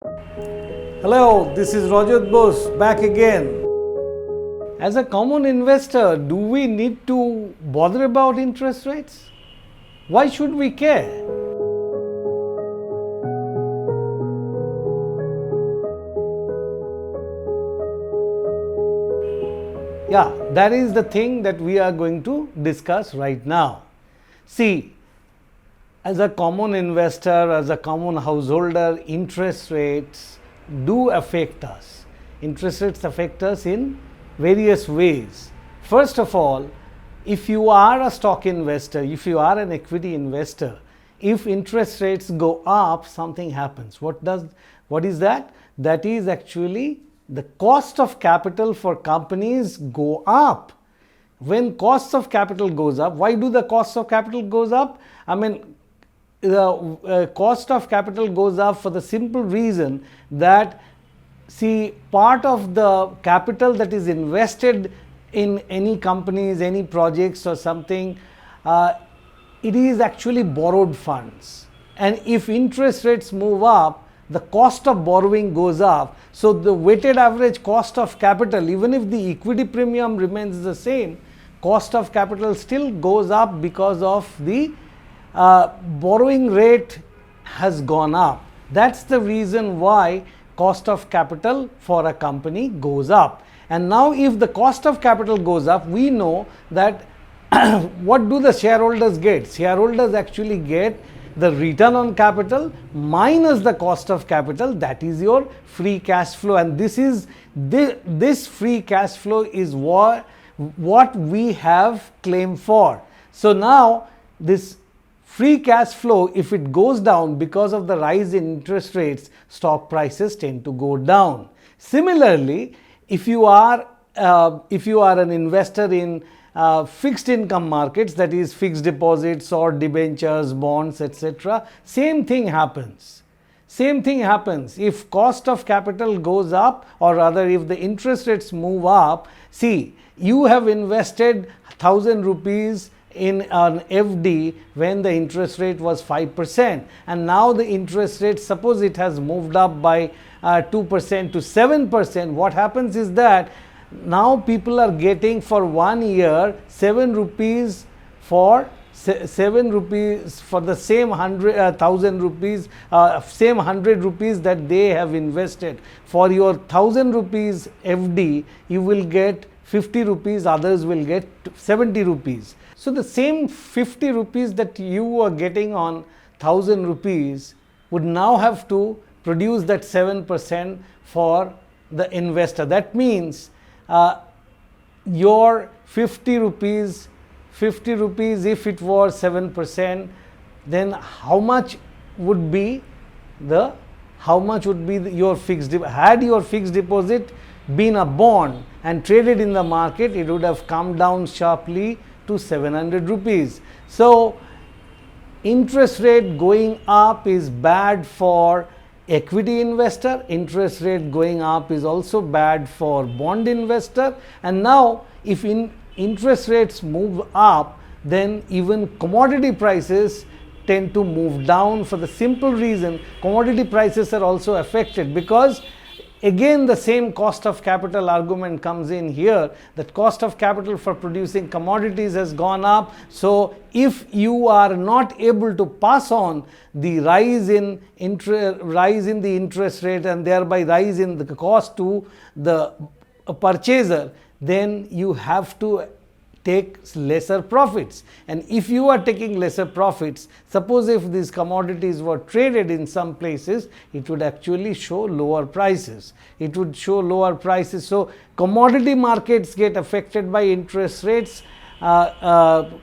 Hello, this is Rajat Bose back again. As a common investor, do we need to bother about interest rates? Why should we care? Yeah, that is the thing that we are going to discuss right now. See, as a common investor, as a common householder, interest rates do affect us. Interest rates affect us in various ways. First of all, if you are a stock investor, if you are an equity investor, if interest rates go up, something happens. What is that? That is actually the cost of capital for companies go up. When costs of capital goes up, why do the costs of capital goes up? The cost of capital goes up for the simple reason that, see, part of the capital that is invested in any companies, any projects or something, it is actually borrowed funds. And if interest rates move up, the cost of borrowing goes up. So the weighted average cost of capital, even if the equity premium remains the same, cost of capital still goes up because of the borrowing rate has gone up. That's the reason why cost of capital for a company goes up. And now if the cost of capital goes up, we know that what do the shareholders get? Shareholders actually get the return on capital minus the cost of capital, that is your free cash flow. And this free cash flow is what we have claimed for. So now this free cash flow, if it goes down because of the rise in interest rates, stock prices tend to go down. Similarly, if you are an investor in fixed income markets, that is fixed deposits or debentures, bonds, etc., same thing happens. Same thing happens. If cost of capital goes up, or rather if the interest rates move up, see, you have invested 1,000 rupees in an FD when the interest rate was 5%, and now the interest rate, suppose it has moved up by 2% to 7%. What happens is that now people are getting for 1 year 7 rupees for 7 rupees for the same 1,000 rupees, same 100 rupees that they have invested. For your 1,000 rupees FD, you will get 50 rupees, others will get 70 rupees. So the same 50 rupees that you were getting on 1,000 rupees would now have to produce that 7% for the investor. That means your 50 rupees, if it was 7%, then how much would be your fixed deposit? Had your fixed deposit been a bond and traded in the market, it would have come down sharply to 700 rupees. So interest rate going up is bad for equity investor, interest rate going up is also bad for bond investor. And now if interest rates move up, then even commodity prices tend to move down, for the simple reason commodity prices are also affected, because again the same cost of capital argument comes in here, that cost of capital for producing commodities has gone up. So if you are not able to pass on the rise in the interest rate and thereby rise in the cost to the purchaser, then you have to take lesser profits. And if you are taking lesser profits, suppose if these commodities were traded in some places, it would actually show lower prices. It would show lower prices. So commodity markets get affected by interest rates, bond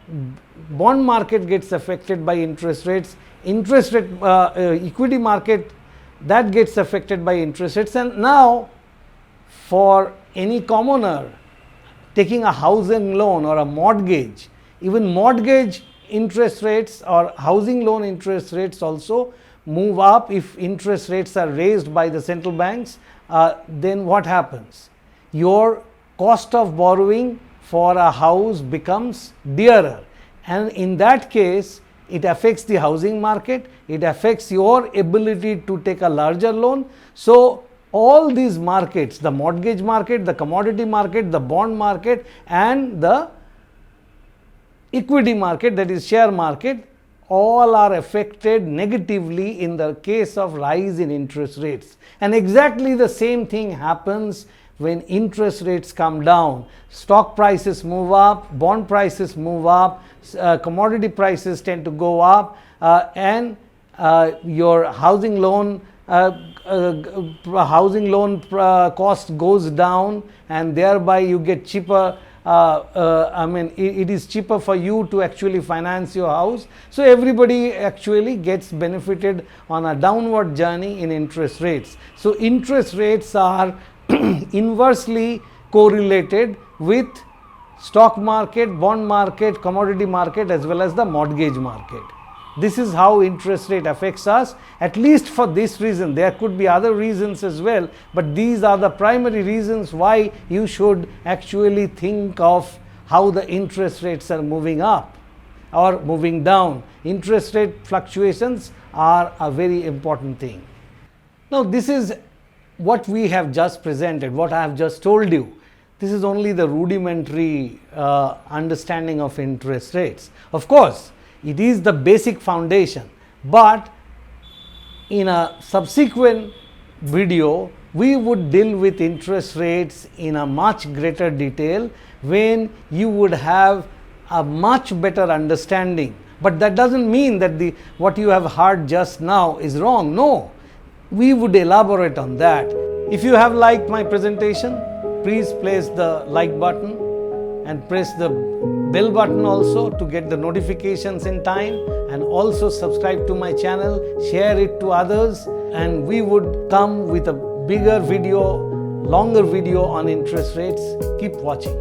market gets affected by interest rates, equity market, that gets affected by interest rates. And now for any commoner taking a housing loan or a mortgage, even mortgage interest rates or housing loan interest rates also move up. If interest rates are raised by the central banks, then what happens? Your cost of borrowing for a house becomes dearer, and in that case it affects the housing market, it affects your ability to take a larger loan. So all these markets, the mortgage market, the commodity market, the bond market and the equity market, that is share market, all are affected negatively in the case of rise in interest rates. And exactly the same thing happens when interest rates come down. Stock prices move up, bond prices move up, commodity prices tend to go up, and your housing loan cost goes down, and thereby you get cheaper. It is cheaper for you to actually finance your house. So everybody actually gets benefited on a downward journey in interest rates. So interest rates are inversely correlated with stock market, bond market, commodity market as well as the mortgage market. This is how interest rate affects us, at least for this reason. There could be other reasons as well, but these are the primary reasons why you should actually think of how the interest rates are moving up or moving down. Interest rate fluctuations are a very important thing. Now, this is what we have just presented, what I have just told you. This is only the rudimentary understanding of interest rates. Of course, it is the basic foundation, but in a subsequent video, we would deal with interest rates in a much greater detail when you would have a much better understanding. But that doesn't mean that what you have heard just now is wrong. No, we would elaborate on that. If you have liked my presentation, please press the like button and press the bell button also to get the notifications in time, and also subscribe to my channel, share it to others, and we would come with a bigger video, longer video on interest rates. Keep watching.